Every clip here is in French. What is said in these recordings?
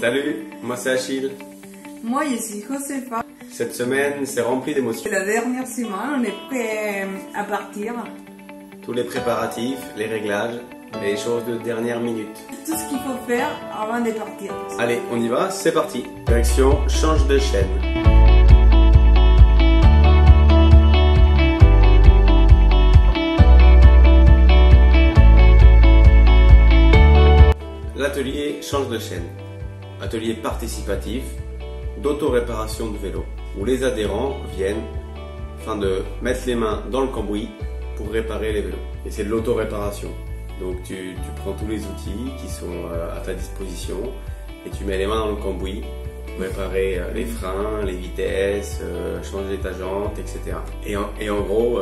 Salut, moi c'est Achille. Moi je suis Josefa. Cette semaine, c'est rempli d'émotions. La dernière semaine, on est prêt à partir. Tous les préparatifs, les réglages, les choses de dernière minute. Tout ce qu'il faut faire avant de partir. Allez, on y va, c'est parti. Direction, change de chaîne. L'atelier change de chaîne. Atelier participatif d'auto-réparation de vélo, où les adhérents viennent afin de mettre les mains dans le cambouis pour réparer les vélos. Et c'est de l'auto-réparation. Donc tu prends tous les outils qui sont à ta disposition et tu mets les mains dans le cambouis pour réparer les freins, les vitesses, changer ta jante, etc. Et en gros,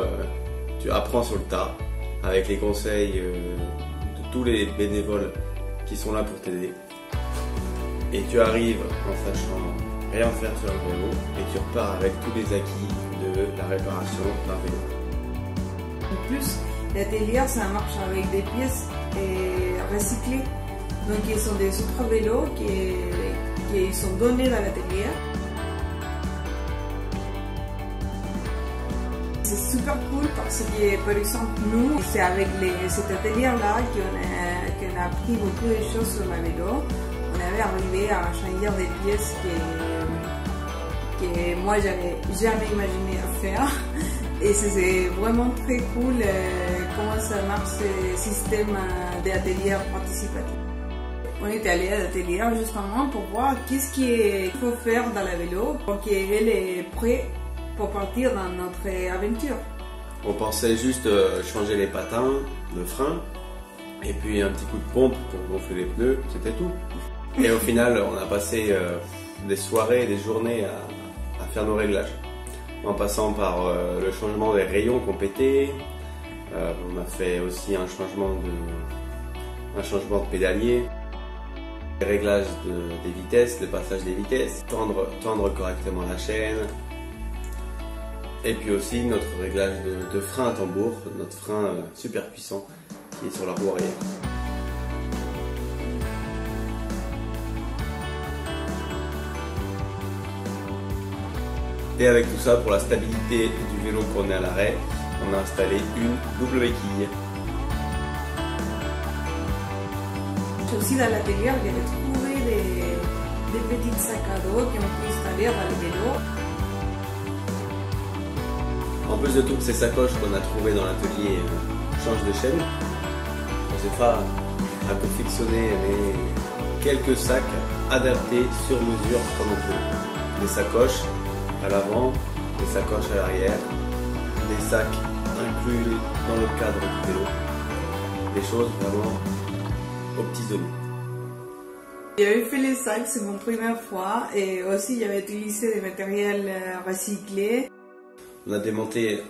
tu apprends sur le tas avec les conseils de tous les bénévoles qui sont là pour t'aider. Et tu arrives en sachant rien faire sur un vélo et tu repars avec tous les acquis de la réparation d'un vélo. En plus, l'atelier ça marche avec des pièces recyclées. Donc ils sont des autres vélos qui sont donnés dans l'atelier. C'est super cool parce que par exemple nous, c'est avec cet atelier là qu'on a appris beaucoup de choses sur le vélo. On avait arrivé à changer des pièces que moi j'avais jamais imaginé à faire. Et c'est vraiment très cool comment ça marche ce système d'atelier participatif. On est allé à l'atelier justement pour voir qu'est-ce qu'il faut faire dans le vélo pour qu'elle est prête pour partir dans notre aventure. On pensait juste changer les patins, le frein, et puis un petit coup de pompe pour gonfler les pneus, c'était tout. Et au final, on a passé des soirées, des journées à faire nos réglages. En passant par le changement des rayons qu'on pétait, on a fait aussi un changement de pédalier, les réglages des vitesses, le passage des vitesses, tendre correctement la chaîne, et puis aussi notre réglage de frein à tambour, notre frein super puissant qui est sur la roue arrière. Et avec tout ça, pour la stabilité du vélo qu'on est à l'arrêt, on a installé une double béquille. Aussi dans l'atelier, j'avais trouvé des petits sacs à dos qu'on peut installer dans le vélo. En plus de toutes ces sacoches qu'on a trouvées dans l'atelier change de chaîne, Josefa a confectionné quelques sacs adaptés sur mesure comme on peut. Des sacoches à l'avant, des sacoches à l'arrière, des sacs inclus dans le cadre du vélo, des choses vraiment aux petits oignons. J'avais fait les sacs, c'est mon première fois, et aussi j'avais utilisé des matériels recyclés. On a démonté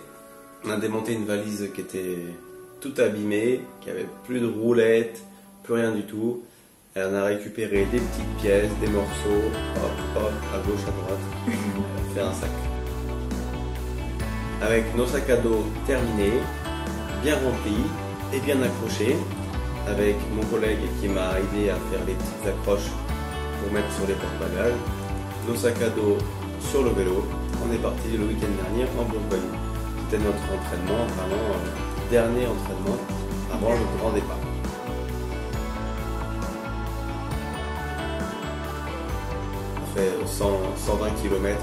une valise qui était toute abîmée, qui avait plus de roulettes, plus rien du tout. Et on a récupéré des petites pièces, des morceaux, hop, hop, à gauche, à droite, on a fait un sac. Avec nos sacs à dos terminés, bien remplis et bien accrochés, avec mon collègue qui m'a aidé à faire les petites accroches pour mettre sur les porte-bagages, nos sacs à dos sur le vélo, on est parti le week-end dernier en Bourgogne. C'était notre entraînement, vraiment dernier entraînement avant le grand départ. On fait 120 km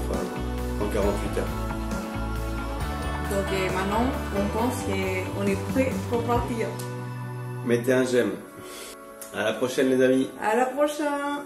en 48 heures. Donc maintenant, on pense qu'on est prêt pour partir. Mettez un j'aime. À la prochaine les amis. À la prochaine.